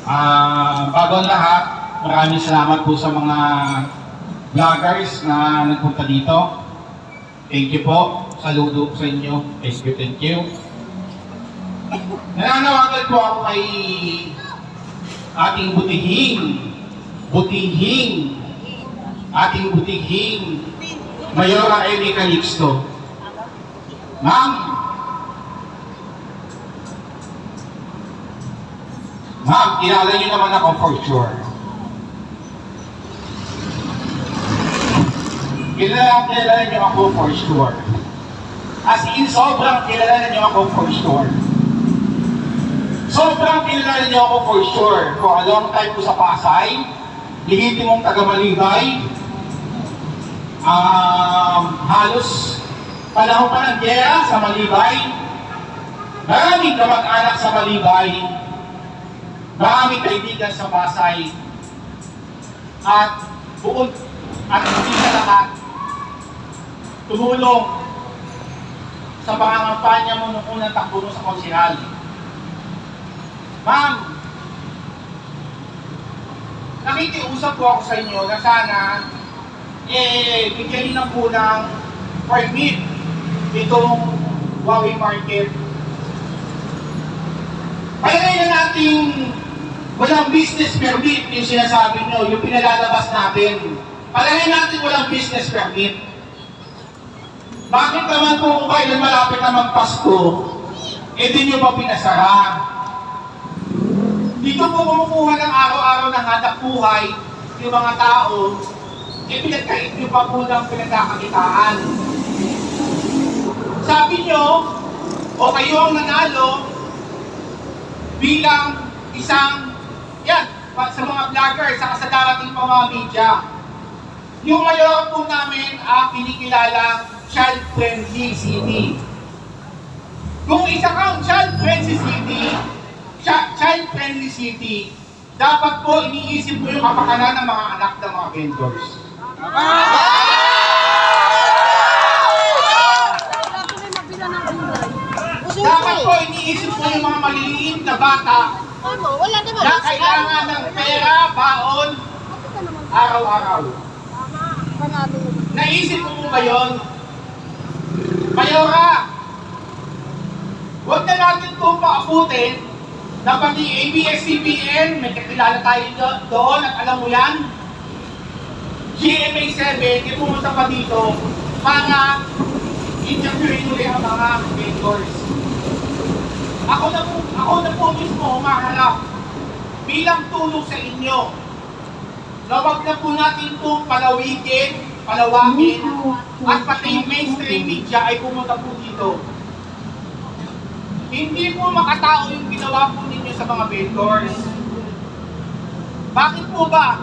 Bago ang lahat, maraming salamat po sa mga vloggers na nagpunta dito. Thank you po. Saludo sa inyo. Thank you, thank you. Nananawagan po ako kay ating ating butihing Mayora Amy Calixto. Ma'am, kilala niyo naman ako for sure. Kilala niyo ako for sure. As in, sobrang kilala niyo ako for sure. Sobrang kilala niyo ako for sure. For a long time ko sa Pasay, lehitimong taga-Malibay, halos panahon pa ng gera sa Malibay, maraming kamag-anak sa Malibay, maraming kaibigan sa Pasay, at buod at hindi sa lahat tumulong sa pangangampanya mo nung unang takbo mo sa konsehal. Ma'am, nakikiusap po ako sa inyo na sana bigyan na po ng permit itong Huawei Market. Palagay na natin walang business permit yung sinasabi nyo, yung pinalalabas natin. Palagay natin walang business permit. Bakit naman po kung kailan malapit na magpasko, di nyo pa pinasara? Dito po kumukuha ng araw-araw ng hanap buhay yung mga tao, pinagkait nyo pa po ng pinagkakakitaan. Sabi nyo, o kayo ang nanalo bilang isang, sa mga vlogger, sa darating pa mga media. Yung mayor po namin kinikilala child-friendly city. Kung isa kang child-friendly city, dapat po iniisip mo yung kapakanan ng mga anak ng mga vendors. Dapat po iniisip mo yung mga maliliit na bata na kailangan ng pera, baon, araw-araw. Naisip mo ba yun? Mayora, huwag na natin itong paabutin na pati ABS-CBN, may kakilala tayo doon at alam mo yan, GMA7, pumunta pa dito para interviewin ulit ang mga vendors. Ako na po mismo humaharap bilang tulong sa inyo na wag na po natin itong palawagin, at pati yung mainstream media ay pumunta po dito. Hindi po makatao yung ginawa po ninyo sa mga vendors. Bakit po ba?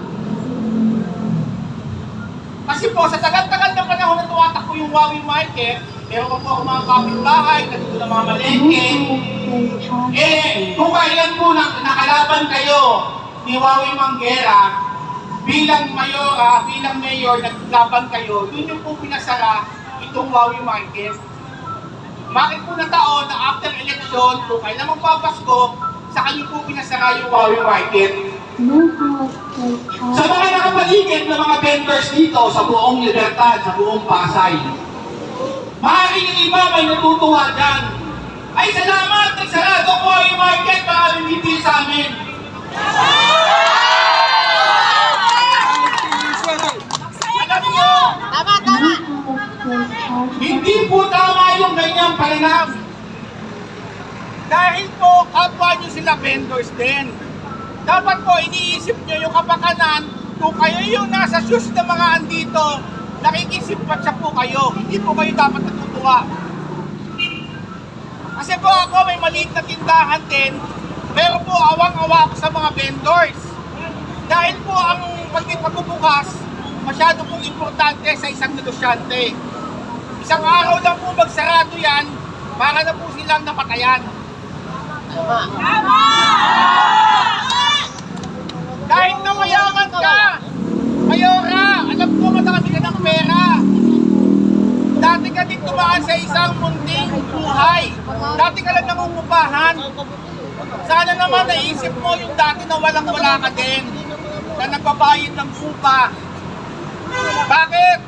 Kasi po sa tagal-tagal na panahon na tumatakbo yung Huawei Market, meron pa po ako mga kapitbahay, katulad ng mga malengke. Kung kailan po nakalaban kayo ni Huawei Manguera, bilang mayor, naglaban kayo, yun yung po pinasara itong Huawei Market. Bakit po na taon na after election, kung kailan magpapasko, sa kanyo po pinasara yung Huawei Market? Sa mga nakapaligid ng mga vendors dito, sa buong Libertad, sa buong Pasay, maaaring yung iba may natutuwa dyan. Ay, salamat! Nagsarado ko yung market para bibili sa amin. Tama! Hindi po tama yung ganyang palinam. Dahil po, kapwa nyo sila vendors din. Dapat po iniisip nyo yung kapakanan kung kayo yung nasa shoes ng mga andito, nakikisimpatsa po kayo. Hindi po kayo dapat natutuwa. Kasi po ako may maliit na tindahan din, pero po awang-awa ako sa mga vendors. Dahil po ang pagbubukas, masyado pong importante sa isang negosyante. Isang araw lang po magsarado yan, para na po silang napatayan. Tama! Kahit na mayaman ka, Mayora, alam ko matami ka ng pera. Dati ka din tumaan sa isang munting buhay. Dati ka lang nangungupahan. Sana naman naisip mo yung dati na walang-wala ka din, na nagbabayad ng upa. Bakit?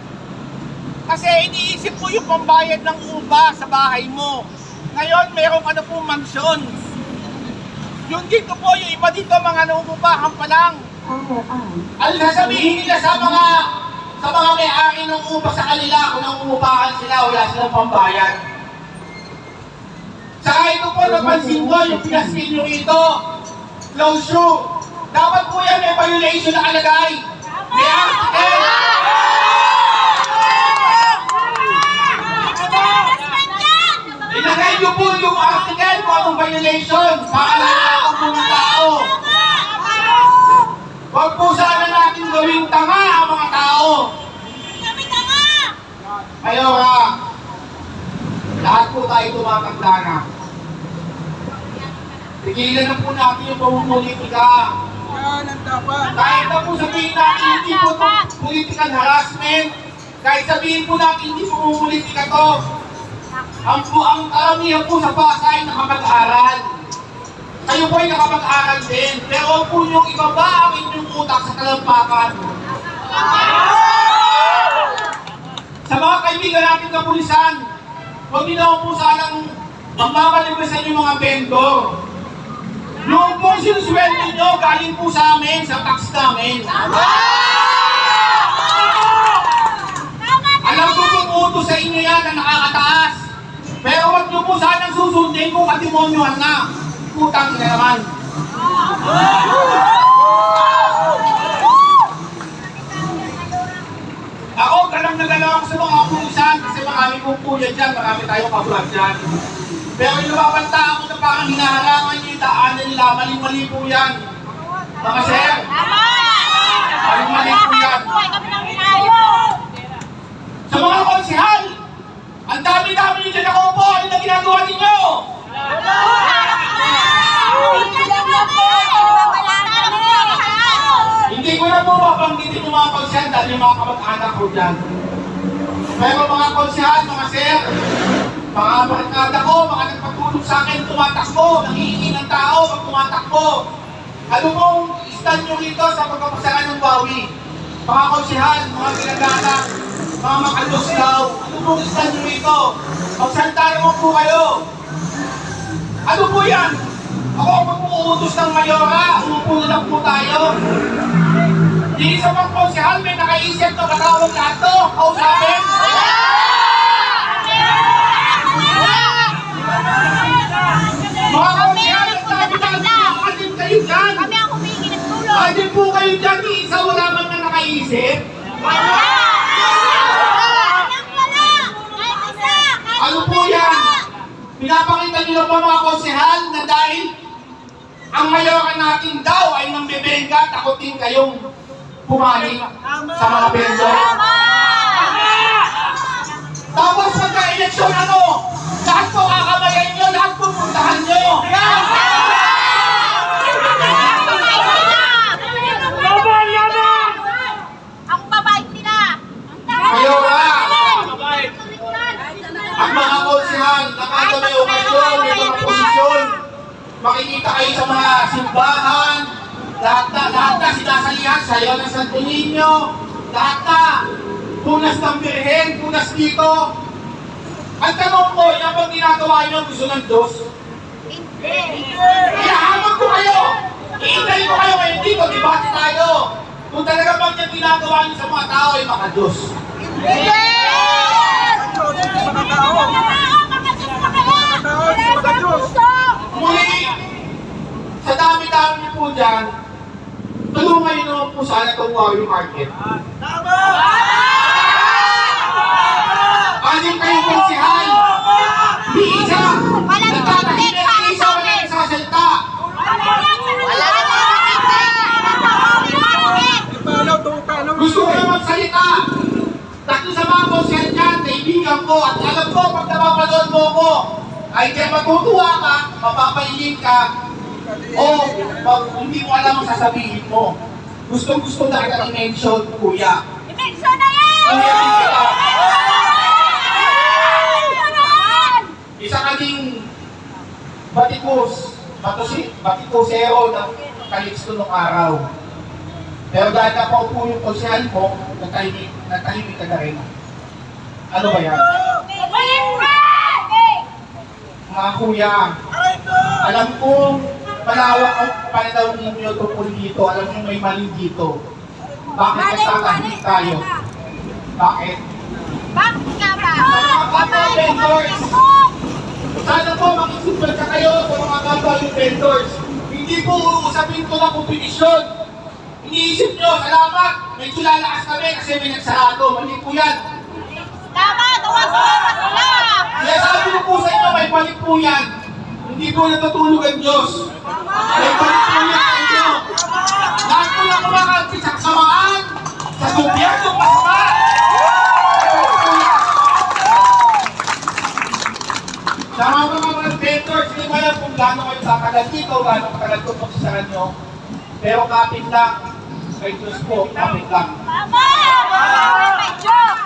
Kasi iniisip mo yung pambayad ng upa sa bahay mo. Ngayon, meron ka na pong mansyon. Yung dito po, yung iba dito, mga nangungupahan pa lang. Ano sasabihin nila sa mga may-ari ng upa sa kanila kung nangungupahan sila, wala silang pambayad? Saka ito po, napansin ko, yung pinaskin nyo rito, closure. Dapat po yan may violation na kalagay. May article. Ilagay nyo po yung article kung anong violation. Maalala po ng tao. Huwag po sana natin gawing tanga ang mga tao. Ayaw nga. Lahat po tayo tumatanda na. Tigilan na po natin yung pamumulitika. Yan ang dapat. Kahit na po sabihin natin hindi po ito political harassment, kahit sabihin po natin hindi po pumulitika to, ang karamihan po sa Pasay nakapag-aral. Kayo po ay nakapag-aral din, pero po yung ibaba ang inyong utak sa talampakan. Sa mga kaibigan natin na pulisan, huwag niyo naman po sanang magmamalibasan yung mga vendor. Yung po sinusweldo nyo, galing po sa amin, sa tax namin. Alam ko kung utos sa inyo yan na nakakataas. Pero huwag nyo po sanang susundin kung katimonyohan na. Putang ina naman. Ako, galang na galang ako sa mga pulisan kasi marami kong pulyan dyan, marami tayong kabulat dyan. Pero yung nababanta ako na parang hinaharangan nyo yung daanan nila, mali-mali po yan. Mga sir, mali-mali po yan. Sa mga konsihal, ang dami-dami nyo dyan ako po, ano na ginagawa ninyo? Hindi ko na po mabanggitin yung mga konsihal dahil yung mga kamag-anak ko dyan. Pero mga konsihal, mga sir, mga barkada ko, mga nagpatulog sa akin, tumatakbo, nangihingi ng tao pag tumatakbo. Ano pong stand nyo rito sa pagpapasaran ng bawi? Mga konsihal, mga ginaganak, mga makalos daw, ano pong stand nyo rito? Magsalita naman po kayo. Ano po yan? Ako ang mag-uutos ng mayora, umupo na lang po tayo. Di isa pang konsihal, may nakaisip na katawag lahat to, kausapin. Mga konsihal, nagtabi-tabi kayo dyan. Kami ang humingi ng tulong. Adin po kayo dyan, di isa wala man na nakaisip. Ano po yan? Pinapakita nyo lang ba mga konsihal na dahil ang mayoran natin daw ay nang bebengga, takutin kayong pumalik sa mga vendor. Tapos pagka-eleksyon ano, lahat po kakamayan nyo, lahat po puntahan nyo. Ang babait nila. Mayora, ang mga konsihal, nakita may okasyon, may mga posisyon, makikita kayo sa mga simbahan, lahat na sinasalihan, sayo ng Santo Niño, lahat na, punas ng Birhen, punas dito. Ang tanong ko, yan bang ginagawa nyo gusto ng Diyos? Iyahamag ko kayo! Iintay ko kayo ngayon dito, debate tayo. Kung talaga bang yung ginagawa nyo sa mga tao ay makadiyos. Muli, sa dami-dami niyo po dyan, tulungan niyo naman po sana itong Wawi Market. Anim kayong konsihal, di isa, nagtatahimik, di isa wala nagsasalita. Gusto ko na magsalita. Tatlo sa mga konsihal niyan, kaibigan ko, at alam ko, pag napapanood mo ko, ay kaya matutuwa ka, mapapailin ka, o hindi mo alam ang sasabihin mo. Gusto na kita i-mention, kuya. I-mention na yan! Kuya, kita. Isa kaming batikos Bati po zero ng Calixto nung araw. Pero dahil na po yung konsyal mo, natahimik ka na rin. Ano ba yan? Mga kuya, alam kong malawak ang pananaw ninyo tungkol dito. Alam nyo may mali dito. Bakit nagtatahimik tayo? Bakit? Bakit nga ba? Sana po makisipal ka kayo sa mga kapwa yung vendors. Hindi po uusapin ko ng kompetisyon. Iniisip nyo, salamat, medyo lalakas kami kasi may nagsarado. Mali po yan. Tama, tuwa-tuwa sila. Kaya sabi ko po sa inyo, may balik po yan. Hindi po natutulog ang Diyos. May balik po yan sa inyo. Lahat po lang kumakagpit sa kasamaan, sa gobyerno, masama. Sa mga vendors, hindi ko alam kung gaano kayo tatagal dito, gaano katagal ito pagsasaran nyo. Pero kapit lang, kay Diyos po, kapit lang. Tama! May joke!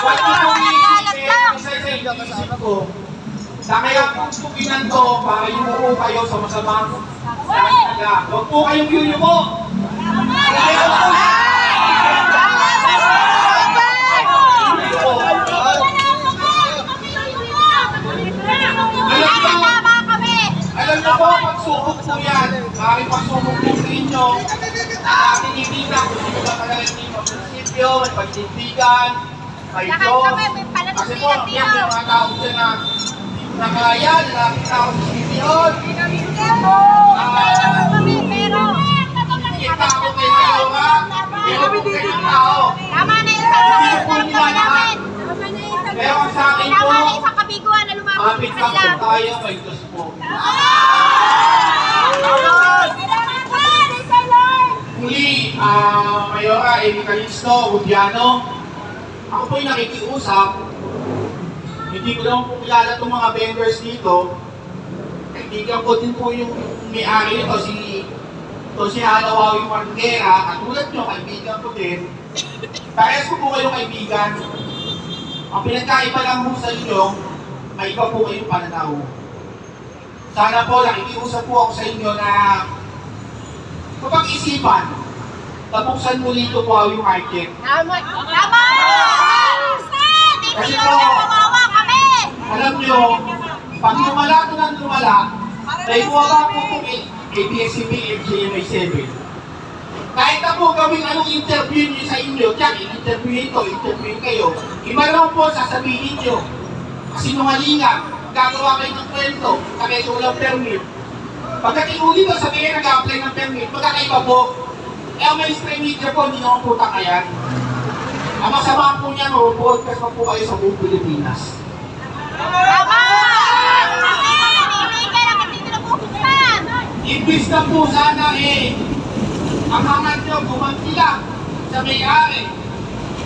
Huwag ko po iisipin, isa sa inisip ko, na kaya kung tukinan to, para yumuko kayo sa masamang nila. Huwag po kayong yuyuko. Kaya po, alam niyo po, pagsubok po yan. Maraming pagsubok po sa inyo. Tinitingnan kung sino ba talaga ninyo. Prinsipyo, may pagtitigan, may Diyos. Kasi po, yan yung mga tao dyan na hindi ko nakaya, nakakita ko sa sityon. Kita ako kay kayo ha. Pero po kayo ng tao. Tama na yung sasabihin namin. Pero sa akin po, Tama na isang kabiguan na lumabas kapit sa lang kanila. po tayo kay Diyos po. Muli, Mayora, Amy Calixto, Udiano, ako po'y nakikiusap. Hindi ko naman po kilala itong mga vendors dito. Kaibigan ko din po yung may-ari nito, si Halawawing Margera. Katulad nyo, kaibigan ko din. Parehas ko po kayong kaibigan. Ang pinagkaiba lang po sa inyo, may iba po kayong pananaw. Sana po, nakikiusap po ako sa inyo na kapag-isipan, tapuksan muli ito po yung market. Tama! Tama! Kasi Hindi po, ko kawawa kami! alam nyo, pag lumala ito ng lumala, dahil bumaba po itong ABS-CBN GMA 7. Kahit na po gawin anong interview nyo sa inyo, tiyan, interview kayo, iba naman po sasabihin nyo. Sinungalingan, gagawa kayo ng kwento, kaya walang permit. Pagdating ulit ko, sabihin nag-apply ng permit, magkakaiba po. Eh, ang mainstream media po, hindi naman po takayan. Ang masama po niya, mag-broadcast pa po kayo sa buong Pilipinas. Tama! Hindi ka lang hindi pinag-uusan! Imbis na po sana ang hangat nyo, gumantila sa may-ari.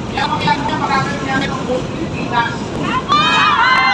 Kaya makilala niya, makakalimutan ng buong Pilipinas. Tama!